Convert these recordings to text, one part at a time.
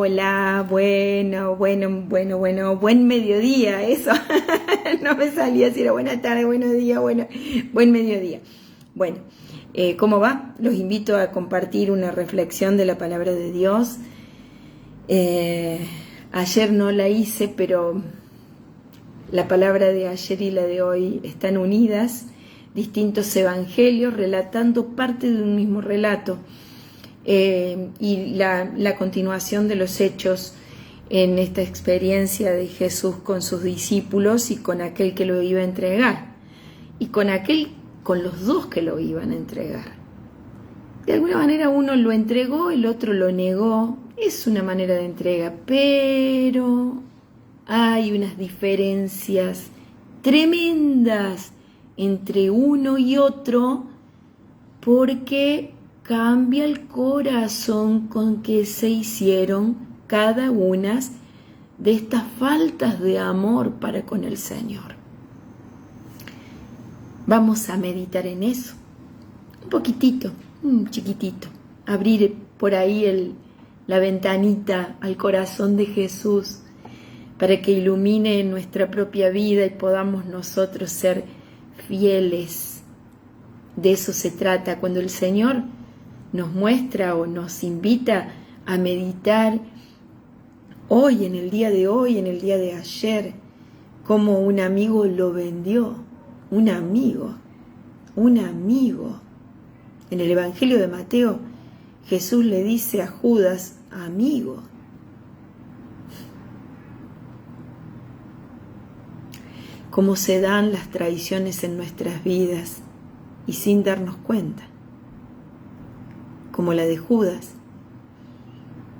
Hola, bueno, buen mediodía, eso. No me salía si era buena tarde, buenos días, buen mediodía. Bueno, ¿cómo va? Los invito a compartir una reflexión de la palabra de Dios. Ayer no la hice, pero la palabra de ayer y la de hoy están unidas, distintos evangelios relatando parte de un mismo relato. Y la continuación de los hechos en esta experiencia de Jesús con sus discípulos y con aquel que lo iba a entregar y con los dos que lo iban a entregar. De alguna manera uno lo entregó, el otro lo negó. Es una manera de entrega, pero hay unas diferencias tremendas entre uno y otro porque cambia el corazón con que se hicieron cada una de estas faltas de amor para con el Señor. Vamos a meditar en eso, un poquitito, un chiquitito, abrir por ahí la ventanita al corazón de Jesús para que ilumine nuestra propia vida y podamos nosotros ser fieles. De eso se trata cuando el Señor nos muestra o nos invita a meditar hoy, en el día de hoy, en el día de ayer, como un amigo lo vendió, un amigo. En el Evangelio de Mateo, Jesús le dice a Judas, amigo. Cómo se dan las traiciones en nuestras vidas y sin darnos cuenta. Como la de Judas.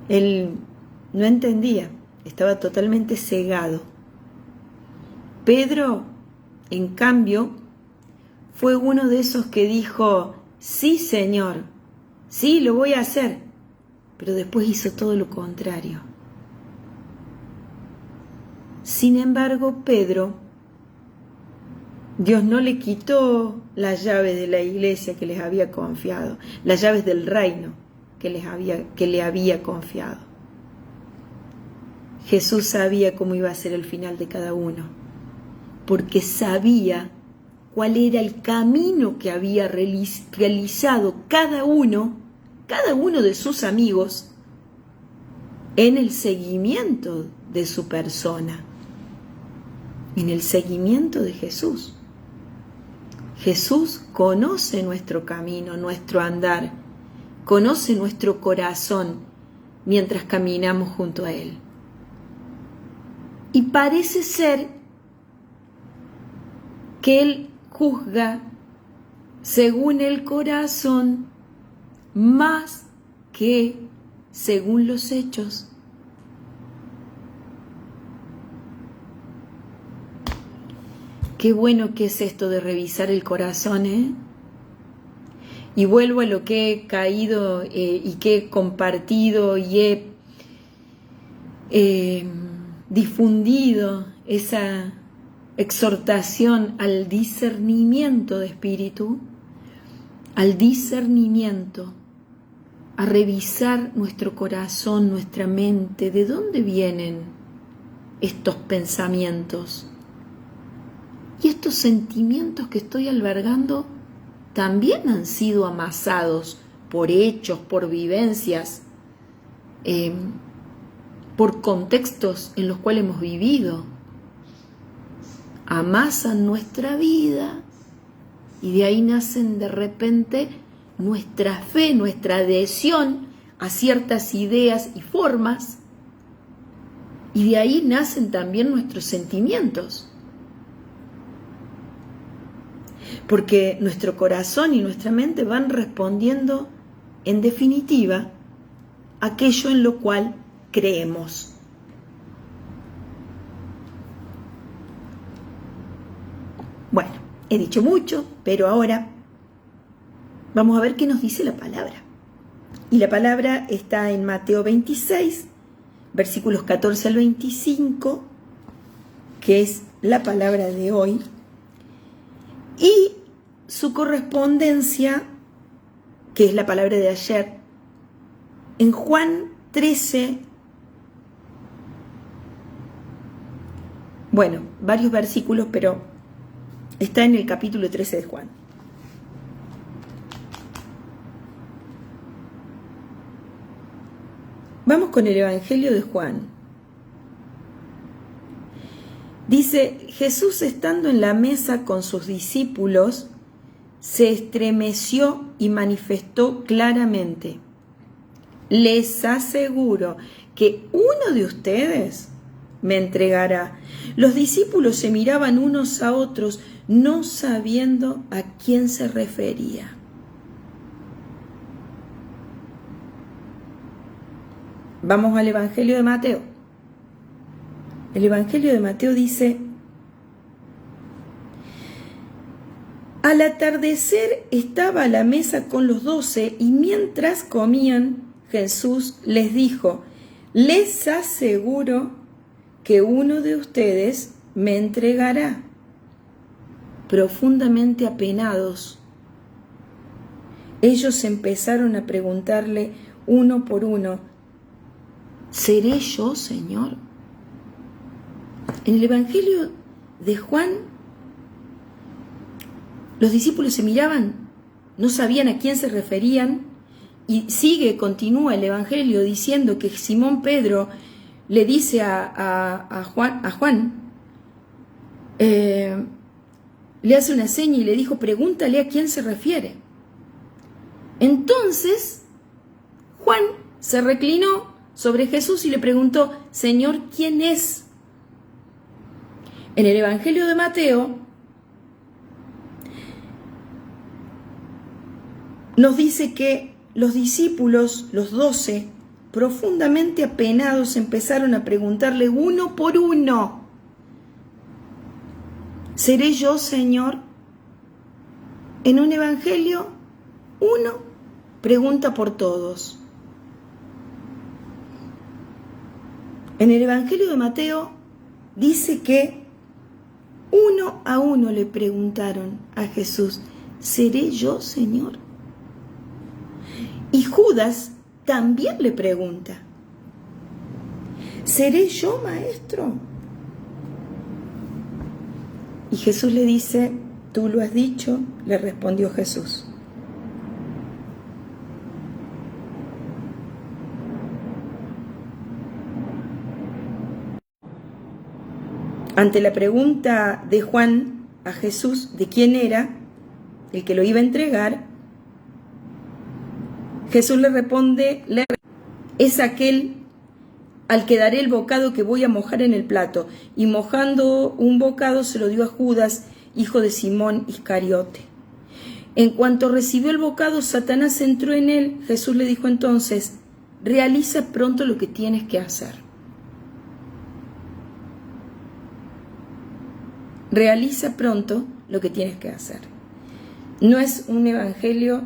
Él no entendía, estaba totalmente cegado. Pedro, en cambio, fue uno de esos que dijo, sí, Señor, sí, lo voy a hacer, pero después hizo todo lo contrario. Sin embargo, Pedro, Dios no le quitó las llaves de la iglesia que les había confiado, las llaves del reino que le había confiado. Jesús sabía cómo iba a ser el final de cada uno, porque sabía cuál era el camino que había realizado cada uno de sus amigos en el seguimiento de su persona, en el seguimiento de Jesús. Jesús conoce nuestro camino, nuestro andar, conoce nuestro corazón mientras caminamos junto a Él. Y parece ser que Él juzga según el corazón más que según los hechos. Qué bueno que es esto de revisar el corazón, ¿eh? Y vuelvo a lo que he caído y que he compartido y he difundido esa exhortación al discernimiento de espíritu, al discernimiento, a revisar nuestro corazón, nuestra mente, de dónde vienen estos pensamientos. Y estos sentimientos que estoy albergando también han sido amasados por hechos, por vivencias, por contextos en los cuales hemos vivido. Amasan nuestra vida y de ahí nacen de repente nuestra fe, nuestra adhesión a ciertas ideas y formas, y de ahí nacen también nuestros sentimientos. Porque nuestro corazón y nuestra mente van respondiendo, en definitiva, aquello en lo cual creemos. Bueno, he dicho mucho, pero ahora vamos a ver qué nos dice la palabra. Y la palabra está en Mateo 26, versículos 14 al 25, que es la palabra de hoy. Y su correspondencia, que es la palabra de ayer, en Juan 13, Bueno, varios versículos, pero está en el capítulo 13 de Juan. Vamos con el Evangelio de Juan. Dice, Jesús estando en la mesa con sus discípulos, se estremeció y manifestó claramente: les aseguro que uno de ustedes me entregará. Los discípulos se miraban unos a otros, no sabiendo a quién se refería. Vamos al Evangelio de Mateo. El Evangelio de Mateo dice: al atardecer estaba a la mesa con los 12 y mientras comían, Jesús les dijo: les aseguro que uno de ustedes me entregará. Profundamente apenados, ellos empezaron a preguntarle uno por uno: ¿seré yo, Señor? En el Evangelio de Juan, los discípulos se miraban, no sabían a quién se referían, y continúa el Evangelio diciendo que Simón Pedro le dice a Juan, le hace una seña y le dijo: pregúntale a quién se refiere. Entonces Juan se reclinó sobre Jesús y le preguntó: Señor, ¿quién es? En el Evangelio de Mateo nos dice que los discípulos, los 12, profundamente apenados, empezaron a preguntarle uno por uno: ¿seré yo, Señor? En un evangelio, uno pregunta por todos. En el Evangelio de Mateo dice que uno a uno le preguntaron a Jesús: ¿seré yo, Señor? Y Judas también le pregunta: ¿seré yo, Maestro? Y Jesús le dice: tú lo has dicho, le respondió Jesús. Ante la pregunta de Juan a Jesús de quién era el que lo iba a entregar, Jesús le responde: es aquel al que daré el bocado que voy a mojar en el plato. Y mojando un bocado se lo dio a Judas, hijo de Simón Iscariote. En cuanto recibió el bocado, Satanás entró en él. Jesús le dijo entonces: realiza pronto lo que tienes que hacer. Realiza pronto lo que tienes que hacer. No es un evangelio,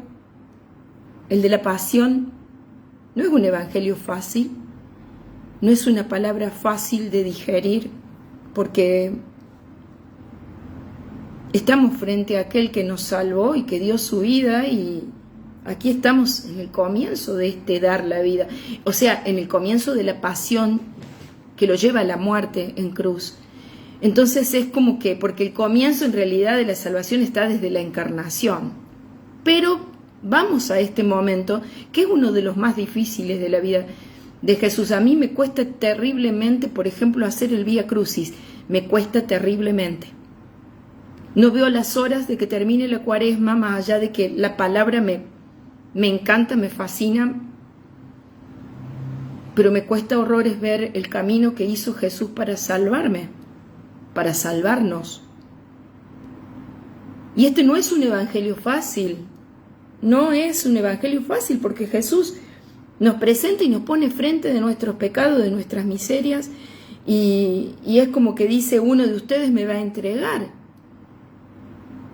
el de la pasión, no es un evangelio fácil, no es una palabra fácil de digerir, porque estamos frente a aquel que nos salvó y que dio su vida, y aquí estamos en el comienzo de este dar la vida, o sea, en el comienzo de la pasión que lo lleva a la muerte en cruz. Entonces es como que, porque el comienzo en realidad de la salvación está desde la encarnación, pero vamos a este momento que es uno de los más difíciles de la vida de Jesús. A mí me cuesta terriblemente, por ejemplo, hacer el Vía Crucis, me cuesta terriblemente. No veo las horas de que termine la Cuaresma, más allá de que la palabra me encanta, me fascina, pero me cuesta horrores ver el camino que hizo Jesús para salvarme, para salvarnos. Y este no es un evangelio fácil, no es un evangelio fácil, porque Jesús nos presenta y nos pone frente de nuestros pecados, de nuestras miserias, y es como que dice: uno de ustedes me va a entregar.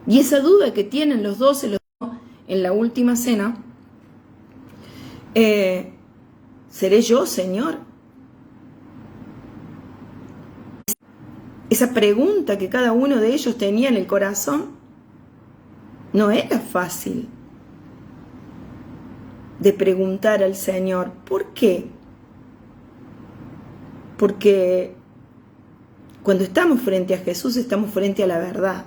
Y esa duda que tienen los 12 en la última cena, ¿seré yo, Señor? Esa pregunta que cada uno de ellos tenía en el corazón no era fácil de preguntar al Señor. ¿Por qué? Porque Cuando estamos frente a Jesús, estamos frente a la verdad.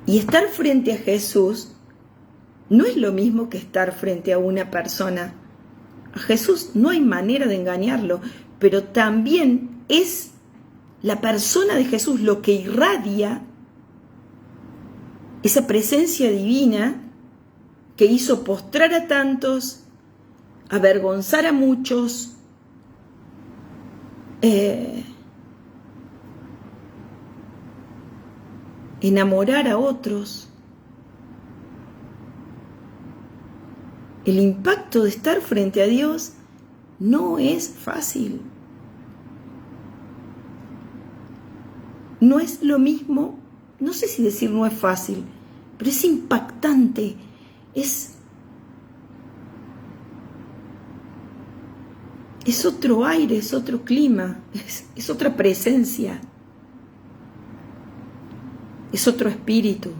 Y estar frente a Jesús no es lo mismo que estar frente a una persona. A Jesús no hay manera de engañarlo, pero también es la persona de Jesús lo que irradia esa presencia divina que hizo postrar a tantos, avergonzar a muchos, enamorar a otros. El impacto de estar frente a Dios no es fácil. No es lo mismo, no sé si decir no es fácil, pero es impactante, es otro aire, es otro clima, es otra presencia, es otro espíritu.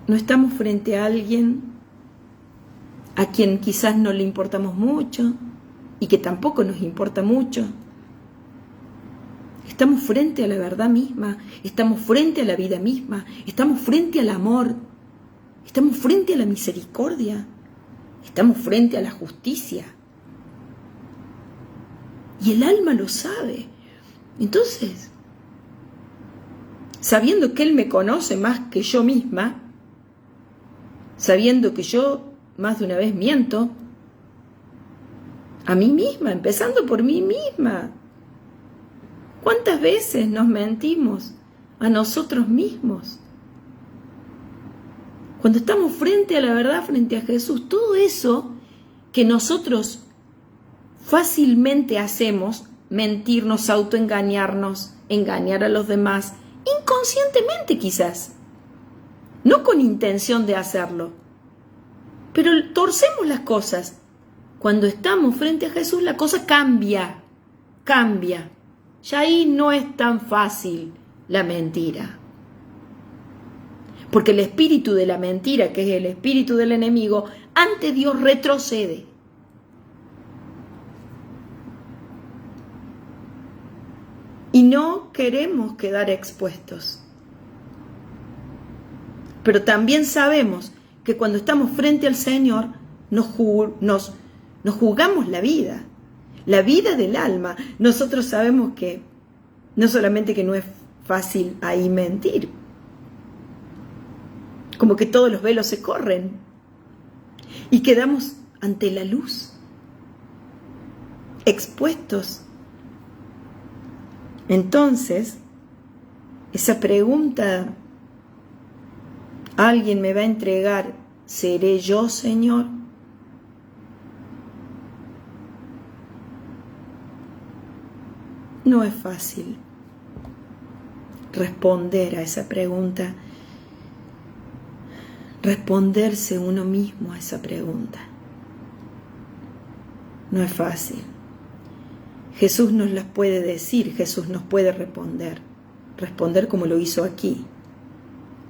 No estamos frente a alguien a quien quizás no le importamos mucho y que tampoco nos importa mucho. Estamos frente a la verdad misma, estamos frente a la vida misma, estamos frente al amor, estamos frente a la misericordia, estamos frente a la justicia. Y el alma lo sabe. Entonces, sabiendo que Él me conoce más que yo misma, sabiendo que yo más de una vez miento a mí misma, empezando por mí misma. ¿Cuántas veces nos mentimos a nosotros mismos? Cuando estamos frente a la verdad, frente a Jesús, todo eso que nosotros fácilmente hacemos, mentirnos, autoengañarnos, engañar a los demás, inconscientemente quizás, no con intención de hacerlo, pero torcemos las cosas. Cuando estamos frente a Jesús, la cosa cambia. Ya ahí no es tan fácil la mentira. Porque el espíritu de la mentira, que es el espíritu del enemigo, ante Dios retrocede. Y no queremos quedar expuestos. Pero también sabemos que cuando estamos frente al Señor, nos jugamos la vida del alma. Nosotros sabemos que no solamente que no es fácil ahí mentir, como que todos los velos se corren y quedamos ante la luz, expuestos. Entonces, esa pregunta, ¿alguien me va a entregar? ¿Seré yo, Señor? No es fácil responder a esa pregunta, responderse uno mismo a esa pregunta. No es fácil. Jesús nos las puede decir, Jesús nos puede responder como lo hizo aquí,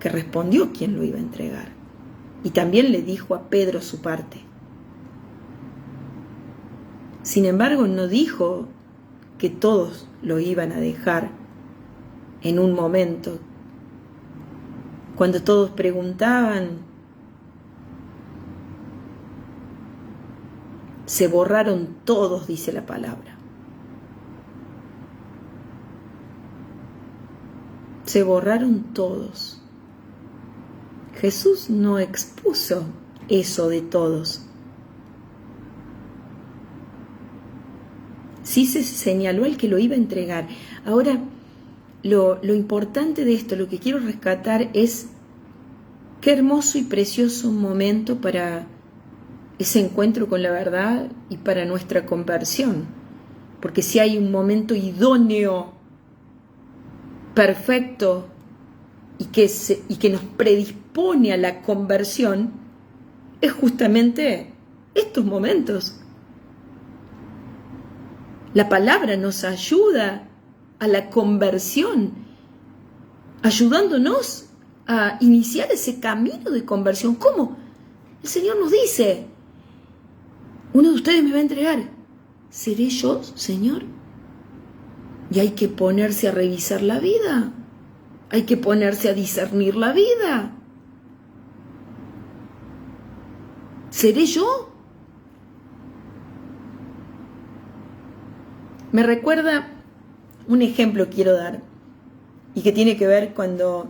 que respondió quien lo iba a entregar. Y también le dijo a Pedro su parte. Sin embargo, no dijo que todos lo iban a dejar en un momento. Cuando todos preguntaban, se borraron todos, dice la palabra. Se borraron todos. Jesús no expuso eso de todos. Sí se señaló al que lo iba a entregar. Ahora, lo importante de esto, lo que quiero rescatar es qué hermoso y precioso momento para ese encuentro con la verdad y para nuestra conversión. Porque si hay un momento idóneo, perfecto, y que nos predispone a la conversión, es justamente estos momentos. La palabra nos ayuda a la conversión, ayudándonos a iniciar ese camino de conversión. ¿Cómo? El Señor nos dice, uno de ustedes me va a entregar. ¿seré yo, Señor? Y hay que ponerse a revisar la vida. Hay que ponerse a discernir la vida. ¿Seré yo? Me recuerda un ejemplo quiero dar, y que tiene que ver cuando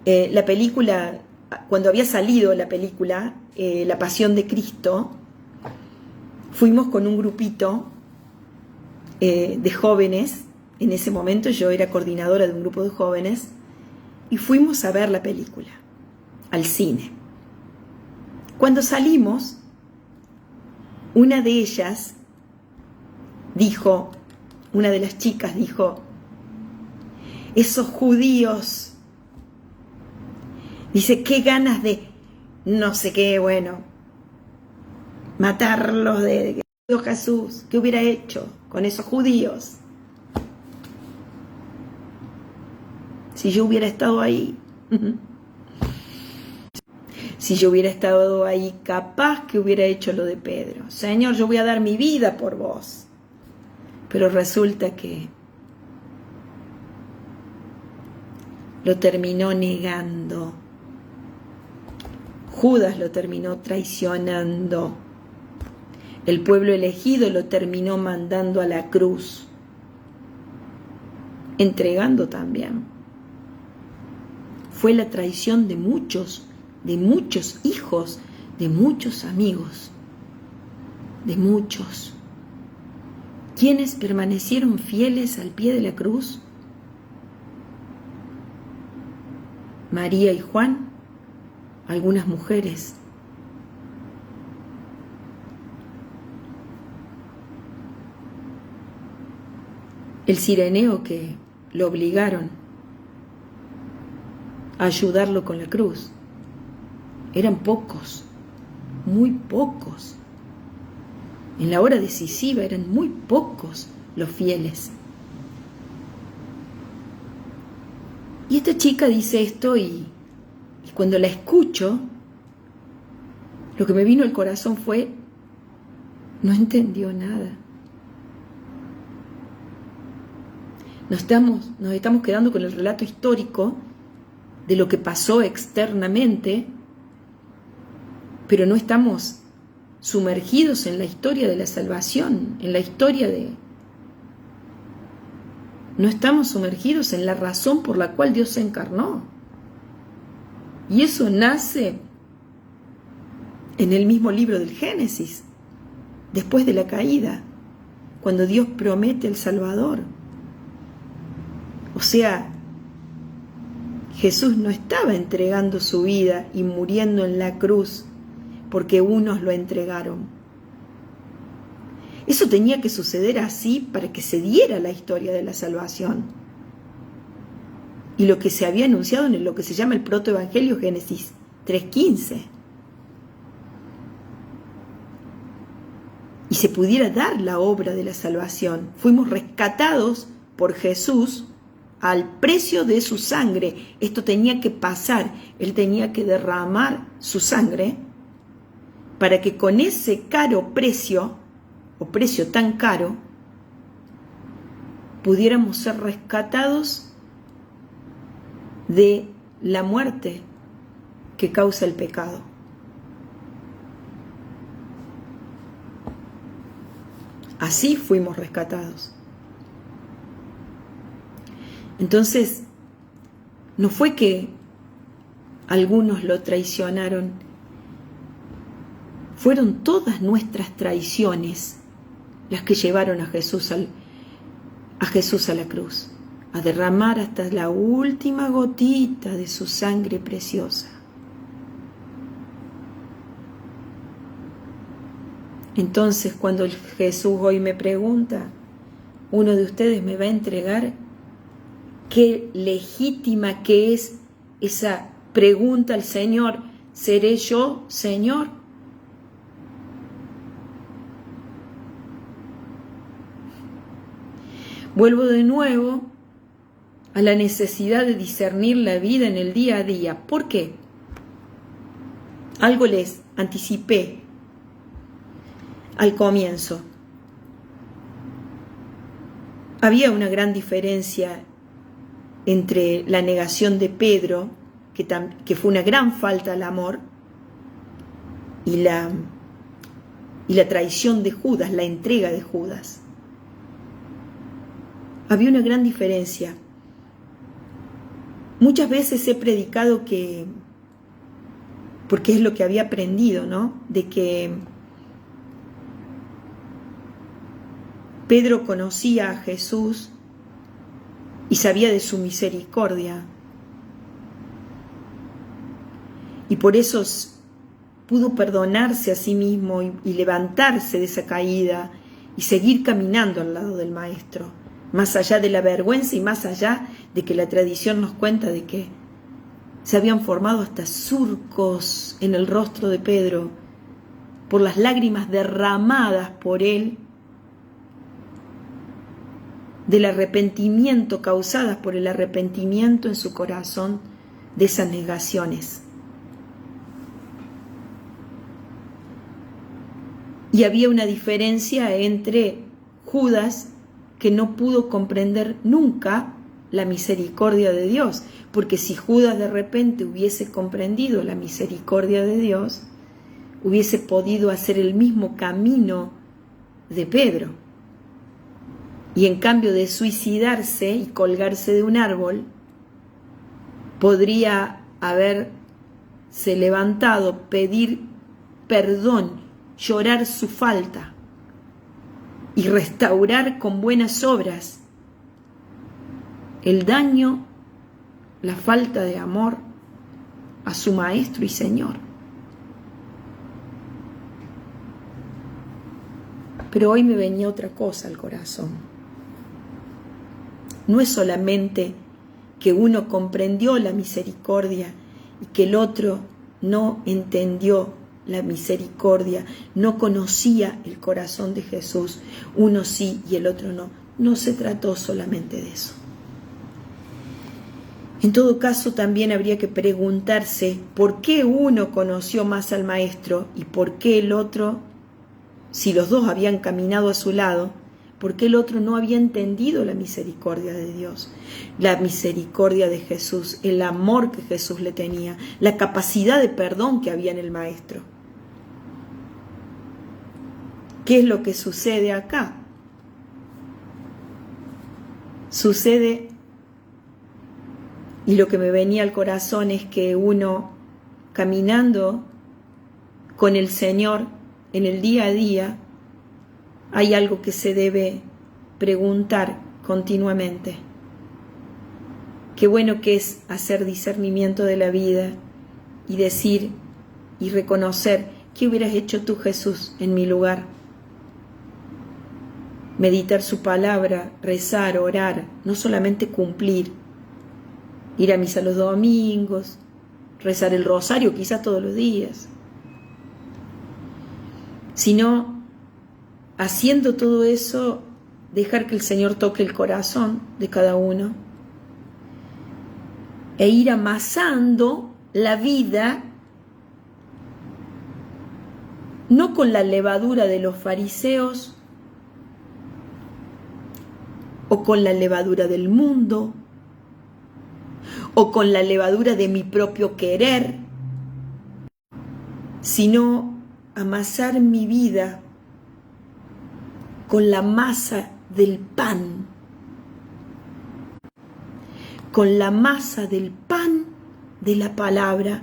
la película, cuando había salido la película La Pasión de Cristo, fuimos con un grupito de jóvenes. En ese momento yo era coordinadora de un grupo de jóvenes y fuimos a ver la película al cine. Cuando salimos, una de ellas dijo, una de las chicas dijo, esos judíos, dice, qué ganas de, no sé qué, bueno, matarlos de Jesús, ¿qué hubiera hecho con esos judíos? Si yo hubiera estado ahí, si yo hubiera estado ahí, capaz que hubiera hecho lo de Pedro. Señor, yo voy a dar mi vida por vos. Pero resulta que lo terminó negando. Judas lo terminó traicionando. El pueblo elegido lo terminó mandando a la cruz, entregando también. Fue la traición de muchos hijos, de muchos amigos, de muchos. ¿Quiénes permanecieron fieles al pie de la cruz? María y Juan, algunas mujeres. El cireneo que lo obligaron a ayudarlo con la cruz. Eran pocos, muy pocos. En la hora decisiva eran muy pocos los fieles. Y esta chica dice esto y cuando la escucho, lo que me vino al corazón fue, no entendió nada. Nos estamos quedando con el relato histórico de lo que pasó externamente, pero no estamos sumergidos en la historia de la salvación, en la historia de... No estamos sumergidos en la razón por la cual Dios se encarnó. Y eso nace en el mismo libro del Génesis, después de la caída, cuando Dios promete el Salvador. O sea, Jesús no estaba entregando su vida y muriendo en la cruz porque unos lo entregaron. Eso tenía que suceder así para que se diera la historia de la salvación. Y lo que se había anunciado en lo que se llama el protoevangelio, Génesis 3:15. Y se pudiera dar la obra de la salvación. Fuimos rescatados por Jesús al precio de su sangre. Esto tenía que pasar. Él tenía que derramar su sangre para que con ese caro precio, o precio tan caro, pudiéramos ser rescatados de la muerte que causa el pecado. Así fuimos rescatados. Entonces, no fue que algunos lo traicionaron, fueron todas nuestras traiciones las que llevaron a Jesús a la cruz, a derramar hasta la última gotita de su sangre preciosa. Entonces, cuando Jesús hoy me pregunta, ¿uno de ustedes me va a entregar? Qué legítima que es esa pregunta al Señor, ¿seré yo, Señor? Vuelvo de nuevo a la necesidad de discernir la vida en el día a día. ¿Por qué? Algo les anticipé al comienzo. Había una gran diferencia entre la negación de Pedro, que fue una gran falta al amor, y la traición de Judas, la entrega de Judas. Había una gran diferencia. Muchas veces he predicado porque es lo que había aprendido, ¿no? De que Pedro conocía a Jesús y sabía de su misericordia. Y por eso pudo perdonarse a sí mismo y levantarse de esa caída y seguir caminando al lado del Maestro, más allá de la vergüenza y más allá de que la tradición nos cuenta de que se habían formado hasta surcos en el rostro de Pedro por las lágrimas derramadas por él, del arrepentimiento, causadas por el arrepentimiento en su corazón de esas negaciones. Y había una diferencia entre Judas, que no pudo comprender nunca la misericordia de Dios, porque si Judas de repente hubiese comprendido la misericordia de Dios, hubiese podido hacer el mismo camino de Pedro. Y en cambio de suicidarse y colgarse de un árbol, podría haberse levantado, pedir perdón, llorar su falta y restaurar con buenas obras el daño, la falta de amor a su Maestro y Señor. Pero hoy me venía otra cosa al corazón. No es solamente que uno comprendió la misericordia y que el otro no entendió la misericordia, no conocía el corazón de Jesús, uno sí y el otro no. No se trató solamente de eso. En todo caso, también habría que preguntarse por qué uno conoció más al Maestro y por qué el otro, si los dos habían caminado a su lado, por qué el otro no había entendido la misericordia de Dios, la misericordia de Jesús, el amor que Jesús le tenía, la capacidad de perdón que había en el Maestro. ¿Qué es lo que sucede acá? Sucede, y lo que me venía al corazón es que uno, caminando con el Señor en el día a día, hay algo que se debe preguntar continuamente. Qué bueno que es hacer discernimiento de la vida y decir y reconocer: ¿qué hubieras hecho tú, Jesús, en mi lugar? Meditar su palabra, rezar, orar, no solamente cumplir, ir a misa los domingos, rezar el rosario quizás todos los días, sino haciendo todo eso, dejar que el Señor toque el corazón de cada uno e ir amasando la vida, no con la levadura de los fariseos o con la levadura del mundo o con la levadura de mi propio querer, sino amasar mi vida con la masa del pan, con la masa del pan de la palabra,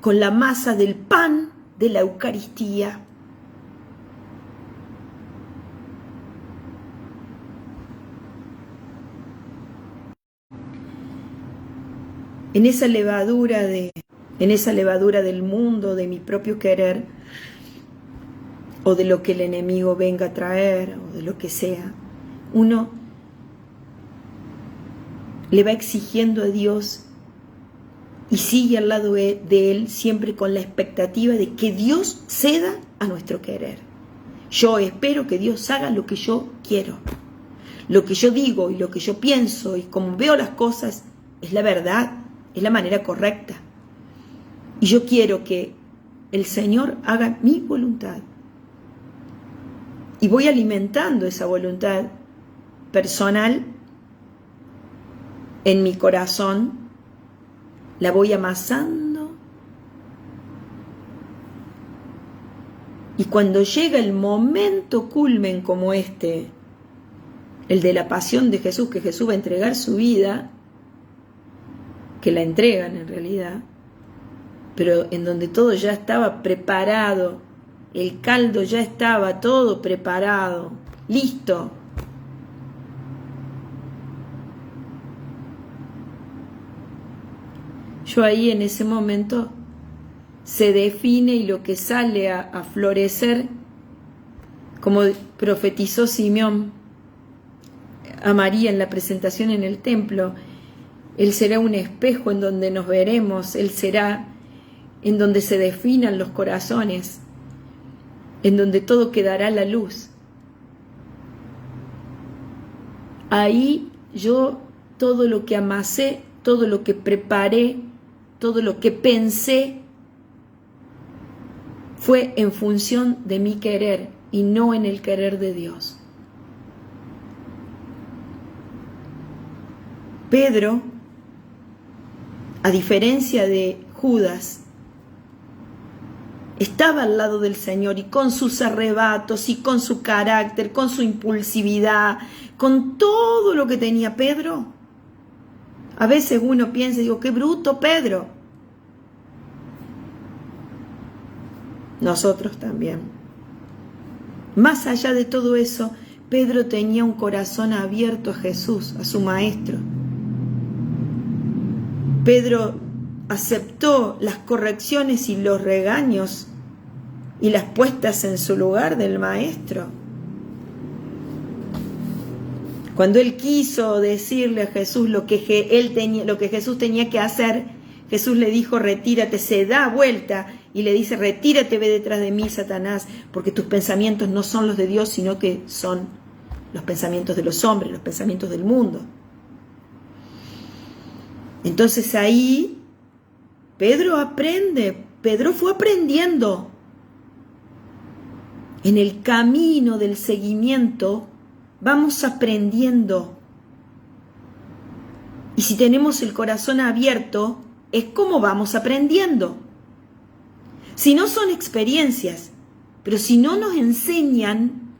con la masa del pan de la Eucaristía. En esa levadura del mundo, de mi propio querer, o de lo que el enemigo venga a traer, o de lo que sea, uno le va exigiendo a Dios y sigue al lado de Él siempre con la expectativa de que Dios ceda a nuestro querer. Yo espero que Dios haga lo que yo quiero, lo que yo digo y lo que yo pienso y como veo las cosas es la verdad, es la manera correcta. Y yo quiero que el Señor haga mi voluntad. Y voy alimentando esa voluntad, personal en mi corazón, la voy amasando, y cuando llega el momento culmen como este, el de la pasión de Jesús, que Jesús va a entregar su vida, que la entregan en realidad, pero en donde todo ya estaba preparado, el caldo ya estaba todo preparado, listo. Yo ahí en ese momento se define, y lo que sale a florecer, como profetizó Simeón a María en la presentación en el templo, Él será un espejo en donde nos veremos, Él será en donde se definan los corazones, en donde todo quedará a la luz. Ahí yo todo lo que amasé, todo lo que preparé, todo lo que pensé, fue en función de mi querer y no en el querer de Dios. Pedro, a diferencia de Judas, estaba al lado del Señor, y con sus arrebatos y con su carácter, con su impulsividad, con todo lo que tenía Pedro. A veces uno piensa, digo, qué bruto Pedro. Nosotros también. Más allá de todo eso, Pedro tenía un corazón abierto a Jesús, a su Maestro. Pedro aceptó las correcciones y los regaños y las puestas en su lugar del Maestro. Cuando él quiso decirle a Jesús lo que Jesús tenía que hacer, Jesús le dijo, retírate, se da vuelta y le dice, retírate, ve detrás de mí, Satanás, porque tus pensamientos no son los de Dios, sino que son los pensamientos de los hombres, los pensamientos del mundo. Entonces ahí Pedro aprende, Pedro fue aprendiendo. En el camino del seguimiento vamos aprendiendo. Y si tenemos el corazón abierto, es como vamos aprendiendo. Si no son experiencias, pero si no nos enseñan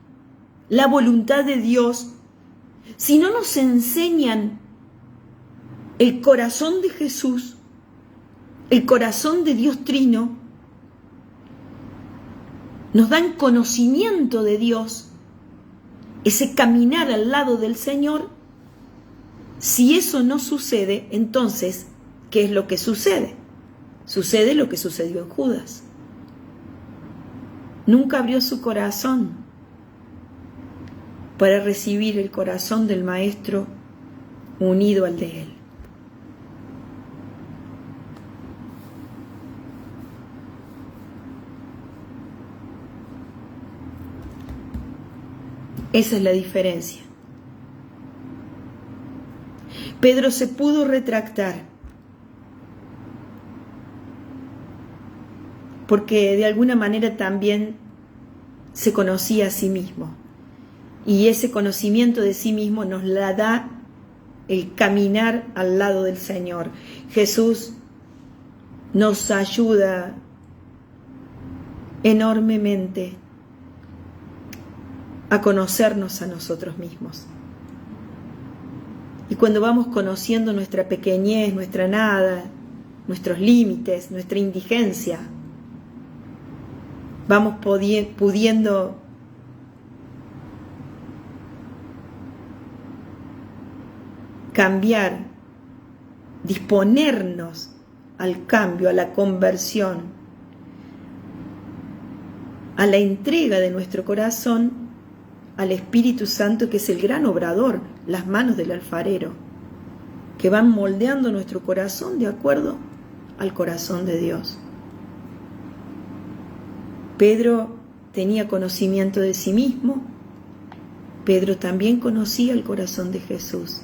la voluntad de Dios, si no nos enseñan el corazón de Jesús, el corazón de Dios Trino, nos dan conocimiento de Dios, ese caminar al lado del Señor. Si eso no sucede, entonces, ¿qué es lo que sucede? Sucede lo que sucedió en Judas. Nunca abrió su corazón para recibir el corazón del Maestro unido al de él. Esa es la diferencia. Pedro se pudo retractar porque de alguna manera también se conocía a sí mismo, y ese conocimiento de sí mismo nos la da el caminar al lado del Señor. Jesús nos ayuda enormemente a conocernos a nosotros mismos. Y cuando vamos conociendo nuestra pequeñez, nuestra nada, nuestros límites, nuestra indigencia, vamos pudiendo cambiar, disponernos al cambio, a la conversión, a la entrega de nuestro corazón al Espíritu Santo, que es el gran obrador, las manos del alfarero, que van moldeando nuestro corazón de acuerdo al corazón de Dios. Pedro tenía conocimiento de sí mismo. Pedro también conocía el corazón de Jesús,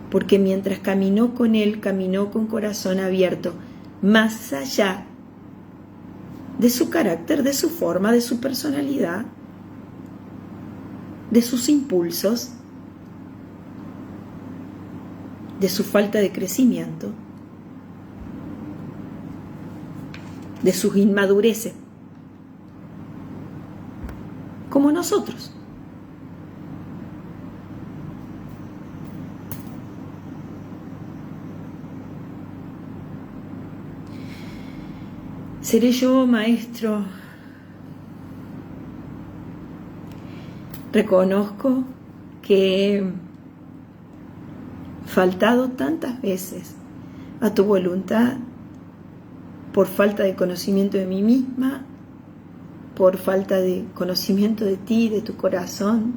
porque mientras caminó con él, caminó con corazón abierto, más allá de su carácter, de su forma, de su personalidad, de sus impulsos, de su falta de crecimiento, de sus inmadureces, como nosotros. ¿Seré yo, maestro? Reconozco que he faltado tantas veces a tu voluntad por falta de conocimiento de mí misma, por falta de conocimiento de ti, de tu corazón,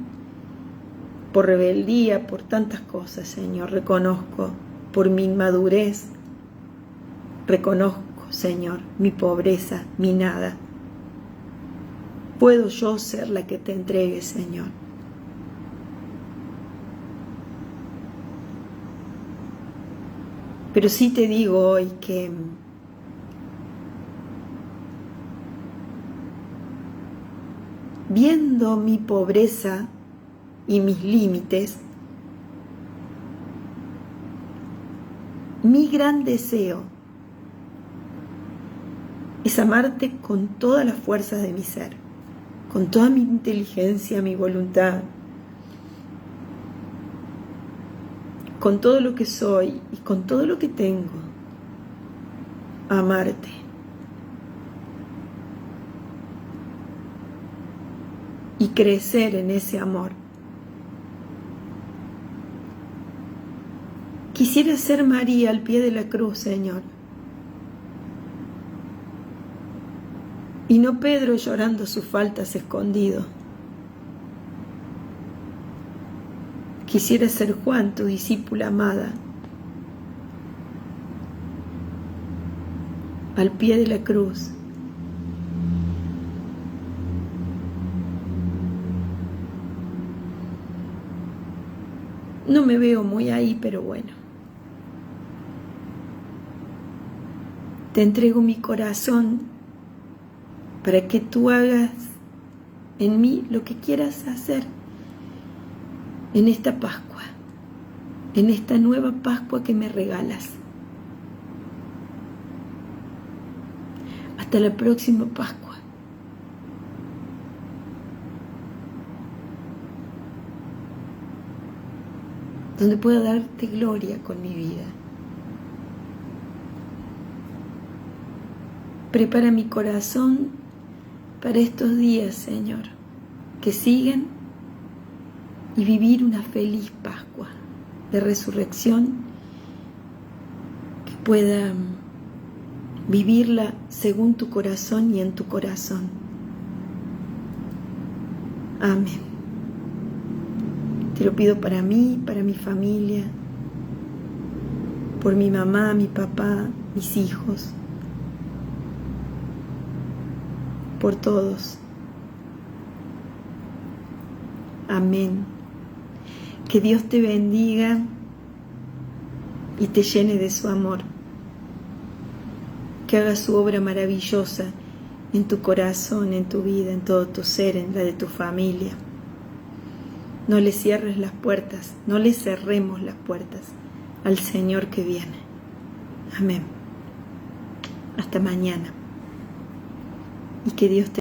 por rebeldía, por tantas cosas, Señor. Reconozco por mi inmadurez, reconozco, Señor, mi pobreza, mi nada. ¿Puedo yo ser la que te entregue, Señor? Pero sí te digo hoy que viendo mi pobreza y mis límites, mi gran deseo es amarte con todas las fuerzas de mi ser, con toda mi inteligencia, mi voluntad, con todo lo que soy y con todo lo que tengo, amarte. Y crecer en ese amor. Quisiera ser María al pie de la cruz, Señor. Y no Pedro llorando sus faltas escondido. Quisiera ser Juan, tu discípula amada, al pie de la cruz. No me veo muy ahí, pero bueno. Te entrego mi corazón para que tú hagas en mí lo que quieras hacer en esta Pascua, en esta nueva Pascua que me regalas. Hasta la próxima Pascua. Donde pueda darte gloria con mi vida. Prepara mi corazón para estos días, Señor, que siguen y vivir una feliz Pascua de resurrección, que pueda vivirla según tu corazón y en tu corazón. Amén. Te lo pido para mí, para mi familia, por mi mamá, mi papá, mis hijos, por todos. Amén. Que Dios te bendiga y te llene de su amor. Que haga su obra maravillosa en tu corazón, en tu vida, en todo tu ser, en la de tu familia. No le cierres las puertas, no le cerremos las puertas al Señor que viene. Amén. Hasta mañana. Y que Dios te